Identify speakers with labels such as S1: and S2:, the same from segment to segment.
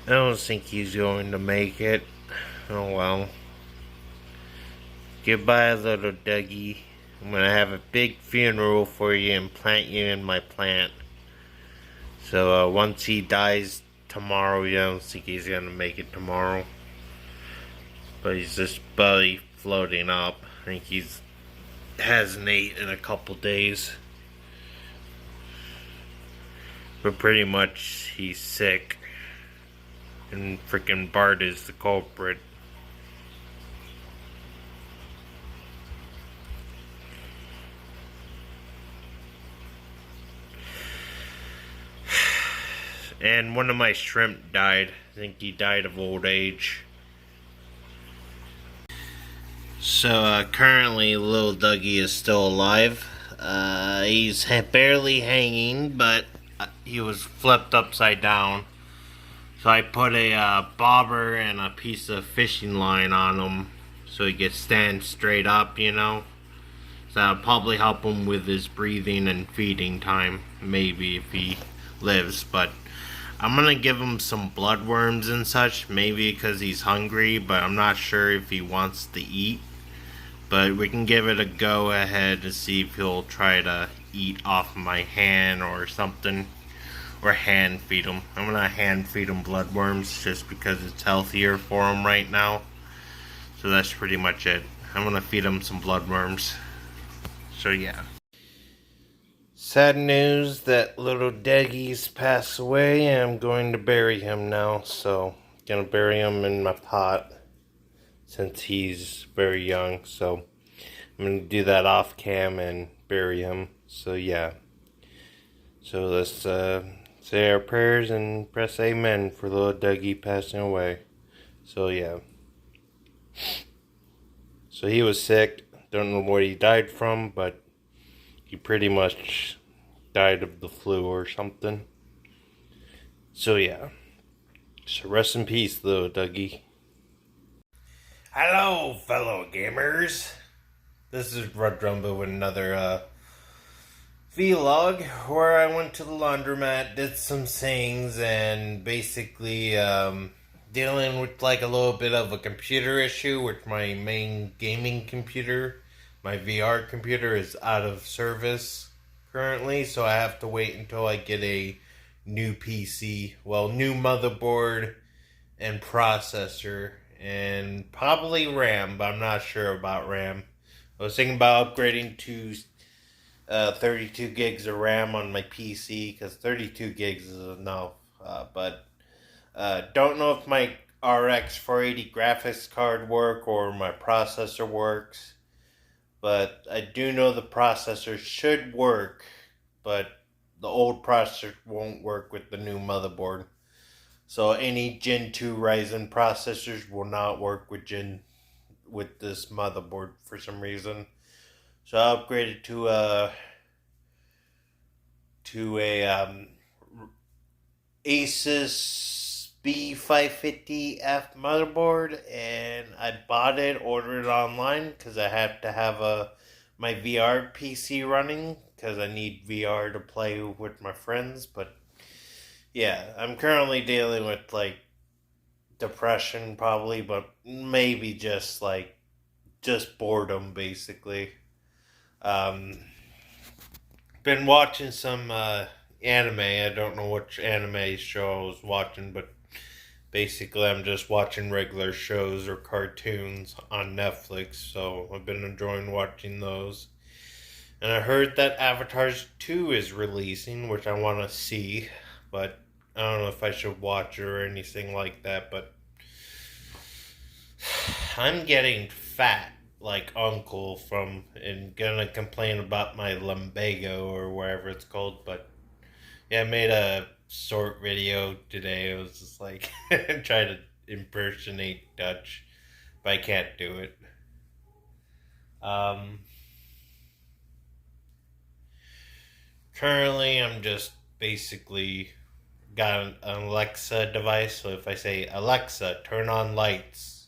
S1: I don't think he's going to make it. Oh well. Goodbye, little Dougie. I'm gonna have a big funeral for you and plant you in my plant. So once he dies tomorrow, you don't think he's gonna make it tomorrow. But he's just barely floating up. I think he's hasn't ate in a couple days. But pretty much he's sick. And freaking Bart is the culprit. And one of my shrimp died. I think he died of old age. So currently, Little Dougie is still alive. He's barely hanging, but he was flipped upside down. So I put a bobber and a piece of fishing line on him so he could stand straight up, you know. So that'll probably help him with his breathing and feeding time, maybe if he lives. But I'm gonna give him some bloodworms and such, maybe because he's hungry, but I'm not sure if he wants to eat. But we can give it a go ahead to see if he'll try to eat off my hand or something. Or hand feed him. I'm gonna hand feed him bloodworms just because it's healthier for him right now. So that's pretty much it. I'm gonna feed him some bloodworms. So yeah. Sad news that little Dougie's passed away, and I'm going to bury him now. So gonna bury him in my pot since he's very young. So I'm gonna do that off cam and bury him. So yeah. So let's say our prayers and press amen for little Dougie passing away. So yeah. So he was sick. Don't know what he died from, but he pretty much died of the flu or something. So yeah. So rest in peace, little Dougie. Hello, fellow gamers. This is Red Rumba with another vlog where I went to the laundromat, did some things, and basically dealing with like a little bit of a computer issue with my main gaming computer. My VR computer is out of service currently, so I have to wait until I get a new PC. Well, new motherboard and processor, and probably RAM, but I'm not sure about RAM. I was thinking about upgrading to 32 gigs of RAM on my PC because 32 gigs is enough. But don't know if my RX 480 graphics card work or my processor works. But I do know the processor should work, but the old processor won't work with the new motherboard. So any Gen 2 Ryzen processors will not work with this motherboard for some reason. So I upgraded to a Asus B550F motherboard, and I bought it, ordered it online because I have to have my VR PC running because I need VR to play with my friends. But yeah, I'm currently dealing with like depression probably, but maybe just boredom basically. Um, been watching some anime. I don't know which anime show I was watching, but basically I'm just watching regular shows or cartoons on Netflix. So I've been enjoying watching those. And I heard that Avatar 2 is releasing, which I want to see, but I don't know if I should watch it or anything like that. But I'm getting fat like uncle from and gonna complain about my lumbago or wherever it's called. But yeah, I made a short video today. It was just like try to impersonate Dutch, but I can't do it. um Currently I'm just basically got an Alexa device, so if I say Alexa turn on lights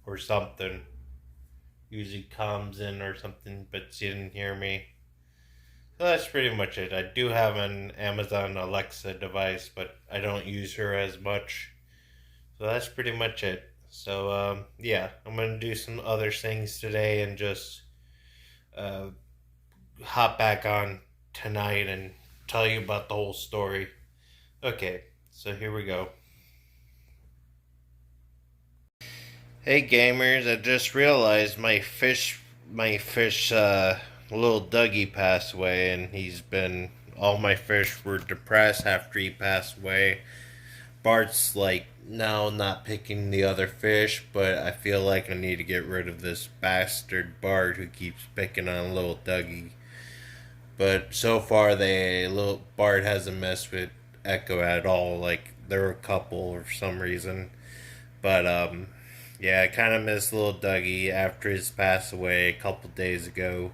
S1: or something, usually comes in or something, but she didn't hear me. that's pretty much it. I do have an Amazon Alexa device, but I don't use her as much. So that's pretty much it. So yeah, I'm gonna do some other things today and just uh, hop back on tonight and tell you about the whole story. Okay, so here we go. Hey gamers, I just realized my fish, Little Dougie passed away, and all my fish were depressed after he passed away. Bart's like, no, not picking the other fish, but I feel like I need to get rid of this bastard Bart who keeps picking on Little Dougie. But so far, little Bart hasn't messed with Echo at all. Like, there were a couple for some reason. But yeah, I kind of miss Little Dougie after his passed away a couple days ago.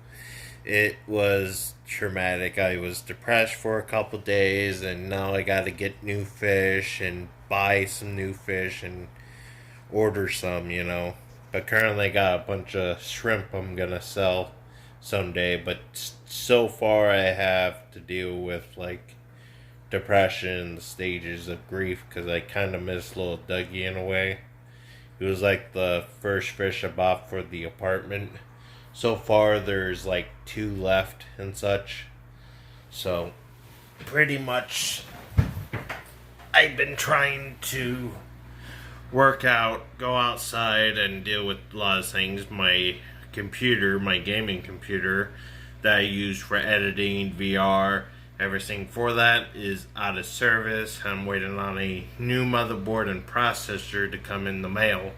S1: It was traumatic. I was depressed for a couple days, and now I got to get new fish and buy some new fish and order some. But currently, I got a bunch of shrimp I'm gonna sell someday. But so far, I have to deal with like depression, the stages of grief, because I kind of miss Little Dougie in a way. He was like the first fish I bought for the apartment. So far, there's like 2 left and such. So, pretty much, I've been trying to work out, go outside, and deal with a lot of things. My computer, my gaming computer that I use for editing, VR, everything for that is out of service. I'm waiting on a new motherboard and processor to come in the mail.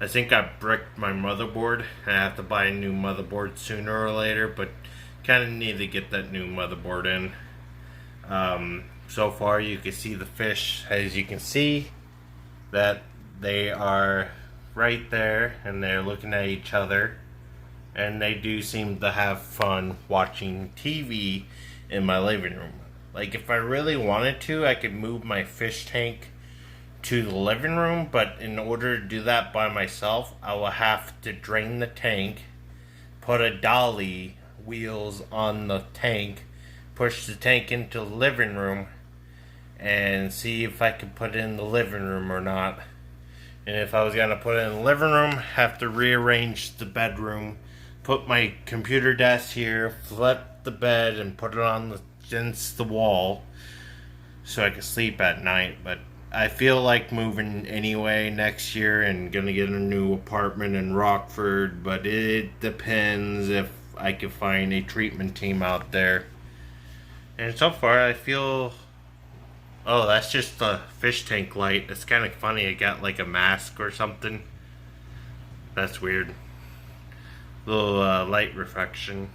S1: I think I bricked my motherboard. I have to buy a new motherboard sooner or later, but kind of need to get that new motherboard in. So far, you can see the fish. As you can see, that they are right there, and they're looking at each other. And they do seem to have fun watching TV in my living room. Like, if I really wanted to, I could move my fish tank to the living room, but in order to do that by myself, I will have to drain the tank, put a dolly wheels on the tank, push the tank into the living room, and see if I could put it in the living room or not. And if I was gonna put it in the living room, have to rearrange the bedroom, put my computer desk here, flip the bed, and put it on against the wall so I could sleep at night. But I feel like moving anyway next year and gonna get a new apartment in Rockford, but it depends if I can find a treatment team out there. And so far I feel... Oh, that's just the fish tank light. It's kind of funny, it got like a mask or something. That's weird. Little light reflection.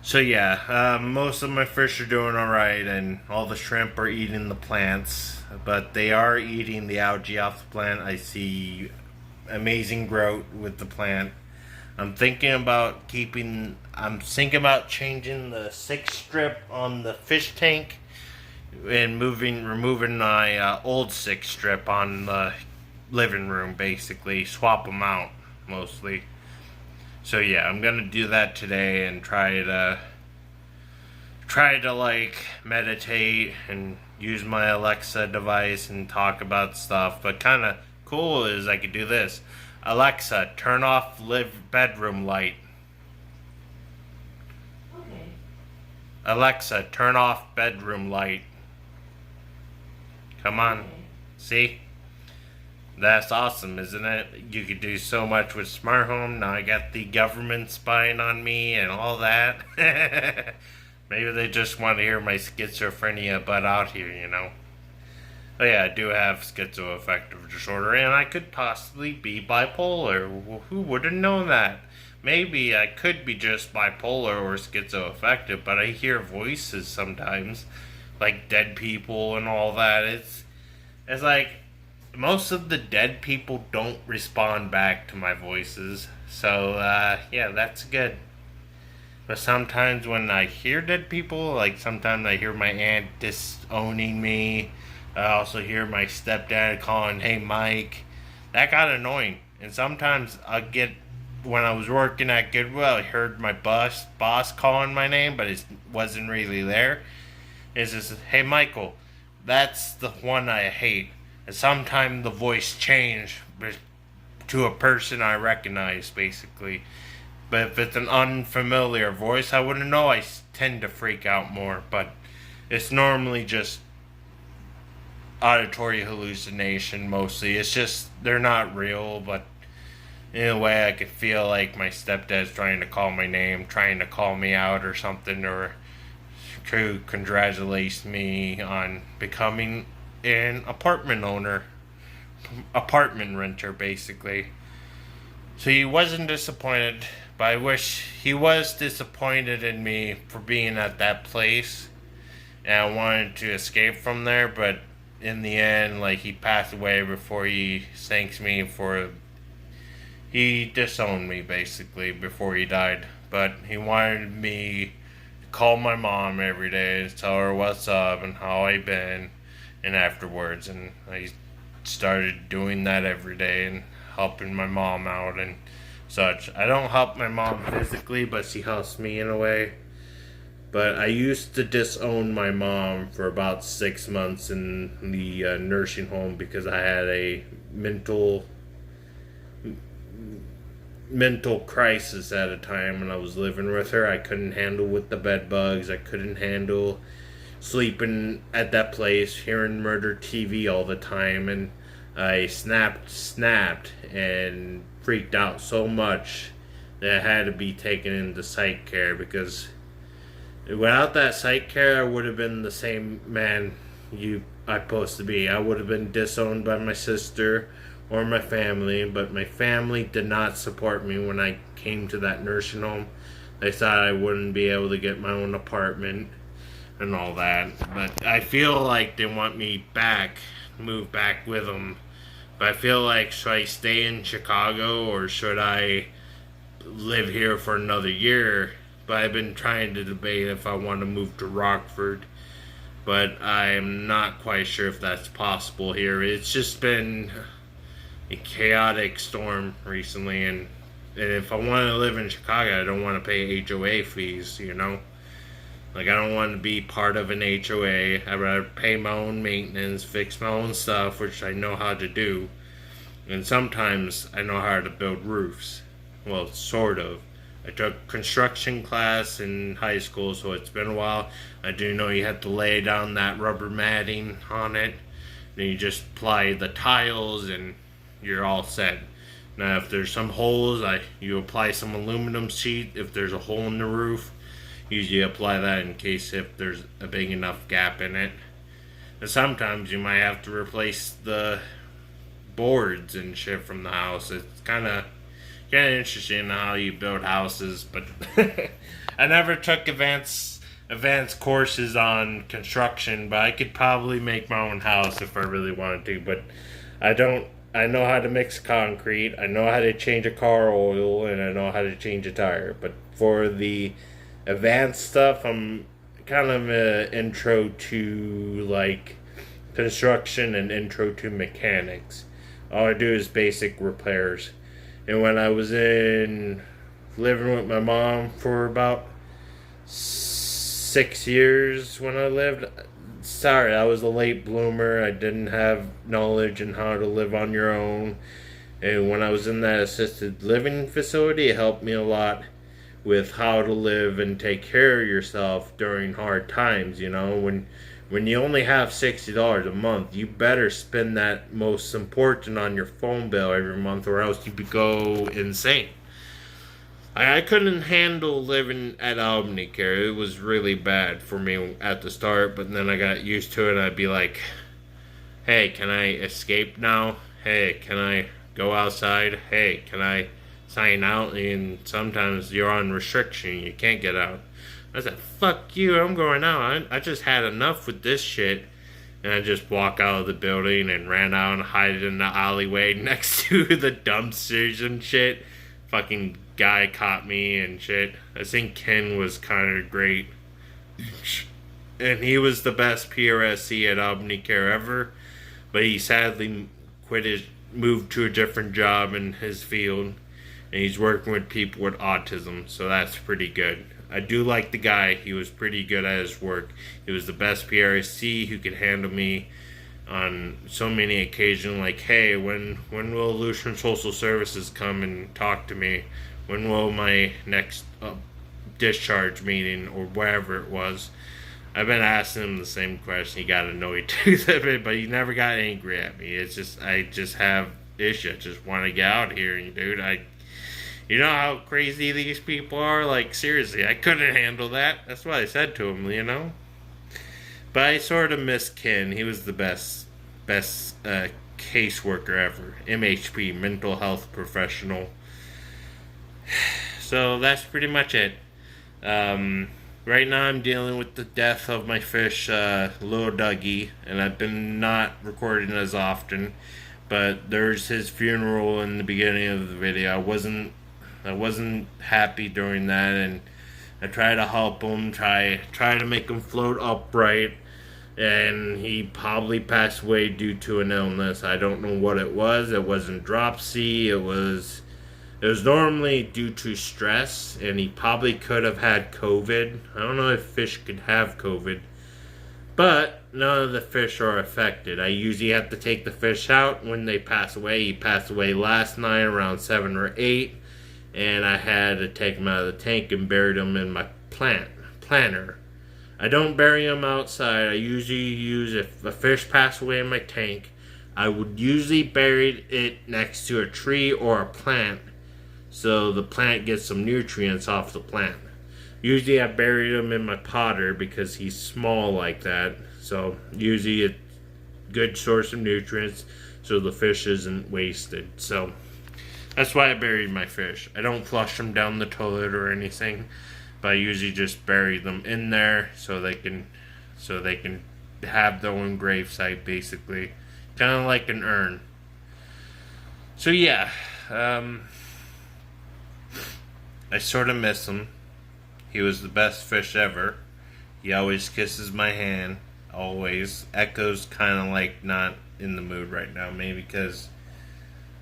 S1: So yeah, most of my fish are doing alright, and all the shrimp are eating the plants, but they are eating the algae off the plant. I see amazing growth with the plant. I'm thinking about changing the 6 strip on the fish tank and removing my old 6 strip on the living room, basically. Swap them out, mostly. So yeah, I'm gonna do that today and try to like meditate and use my Alexa device and talk about stuff. But kind of cool is I could do this. Alexa, turn off bedroom light.
S2: Okay.
S1: Alexa, turn off bedroom light. Come on.
S2: Okay.
S1: See? That's awesome, isn't it? You could do so much with smart home. Now I got the government spying on me and all that. Maybe they just want to hear my schizophrenia butt out here. Oh yeah, I do have schizoaffective disorder, and I could possibly be bipolar. Who would have known that? Maybe I could be just bipolar or schizoaffective, but I hear voices sometimes, like dead people and all that. It's like most of the dead people don't respond back to my voices. So, yeah, that's good. But sometimes when I hear dead people, like sometimes I hear my aunt disowning me. I also hear my stepdad calling, "Hey, Mike." That got annoying. And sometimes I'll get when I was working at Goodwill, I heard my boss calling my name, but it wasn't really there. It's just, hey Michael, that's the one I hate. And sometimes the voice changed to a person I recognize, basically. But if it's an unfamiliar voice, I wouldn't know. I tend to freak out more, but it's normally just auditory hallucination mostly. It's just they're not real, but in a way I could feel like my stepdad's trying to call my name, trying to call me out or something, or to congratulate me on becoming an apartment renter basically. So he wasn't disappointed, but I wish he was disappointed in me for being at that place, and I wanted to escape from there, but in the end, like, he passed away before he thanks me for, he disowned me basically before he died, but he wanted me to call my mom every day and tell her what's up and how I been and afterwards, and I started doing that every day and helping my mom out and such. I don't help my mom physically, but she helps me in a way. But I used to disown my mom for about 6 months in the nursing home because I had a mental crisis at a time when I was living with her. I couldn't handle with the bed bugs. I couldn't handle sleeping at that place, hearing murder TV all the time, and I snapped and freaked out so much that I had to be taken into psych care, because without that psych care I would have been the same man I supposed to be. I would have been disowned by my sister or my family, but my family did not support me when I came to that nursing home. They thought I wouldn't be able to get my own apartment and all that, but I feel like they want me back, move back with them. But I feel like, should I stay in Chicago or should I live here for another year? But I've been trying to debate if I want to move to Rockford, but I'm not quite sure if that's possible here. It's just been a chaotic storm recently, and if I want to live in Chicago, I don't want to pay HOA fees, you know? Like, I don't want to be part of an HOA. I'd rather pay my own maintenance, fix my own stuff, which I know how to do. And sometimes I know how to build roofs. Well, sort of. I took construction class in high school, so it's been a while. I do know you have to lay down that rubber matting on it. Then you just apply the tiles and you're all set. Now, if there's some holes, you apply some aluminum sheet. If there's a hole in the roof, usually apply that in case if there's a big enough gap in it. And sometimes you might have to replace the boards and shit from the house. It's kind of interesting how you build houses, but I never took advanced courses on construction, but I could probably make my own house if I really wanted to, but I don't. I know how to mix concrete, I know how to change a car oil, and I know how to change a tire, but for the advanced stuff, I'm kind of an intro to like construction and intro to mechanics. All I do is basic repairs. And when I was living with my mom for about 6 years when I lived, sorry, I was a late bloomer. I didn't have knowledge in how to live on your own. And when I was in that assisted living facility, it helped me a lot with how to live and take care of yourself during hard times. You know, when you only have $60 a month, you better spend that most important on your phone bill every month, or else you go insane. I couldn't handle living at Albany Care. It was really bad for me at the start, but then I got used to it, and I'd be like, hey, can I escape now? Hey, can I go outside? Hey, can I sign out? And sometimes you're on restriction. You can't get out. I said, fuck you, I'm going out. I just had enough with this shit. And I just walk out of the building and ran out and hid in the alleyway next to the dumpsters and shit. Fucking guy caught me and shit. I think Ken was kind of great. And he was the best PRSC at Albany Care ever. But he sadly moved to a different job in his field. and he's working with people with autism, so that's pretty good. I do like the guy. He was pretty good at his work. He was the best PRC who could handle me on so many occasions. Like, hey, when will Lutheran Social Services come and talk to me? When will my next discharge meeting or wherever it was? I've been asking him the same question. He got annoyed too, but he never got angry at me. It's just I just have issues. I just want to get out here, and dude, you know how crazy these people are. Like, seriously, I couldn't handle that. That's what I said to him, you know. But I sort of miss Ken. He was the best caseworker ever. MHP, mental health professional. So that's pretty much it. Right now I'm dealing with the death of my fish, Little Dougie, and I've been not recording as often, but there's his funeral in the beginning of the video. I wasn't happy during that, and I try to help him, try to make him float upright, and he probably passed away due to an illness. I don't know what it was. It wasn't dropsy. It was normally due to stress, and he probably could have had COVID. I don't know if fish could have COVID, but none of the fish are affected. I usually have to take the fish out when they pass away. He passed away last night around 7 or 8, and I had to take him out of the tank and bury him in my planter. I don't bury him outside. I usually use, if a fish passed away in my tank, I would usually bury it next to a tree or a plant, so the plant gets some nutrients off the plant. Usually I bury him in my potter because he's small like that. So usually it's a good source of nutrients so the fish isn't wasted. So that's why I buried my fish. I don't flush them down the toilet or anything, but I usually just bury them in there so they can have their own grave site, basically. Kind of like an urn. So yeah, I sort of miss him. He was the best fish ever. He always kisses my hand. Always. Echo's kind of like not in the mood right now. Maybe because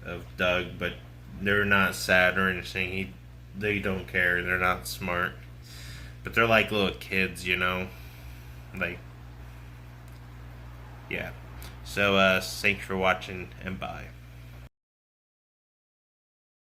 S1: of Doug. But they're not sad or anything. They don't care. They're not smart. But they're like little kids, you know. Like, yeah. So, thanks for watching and bye.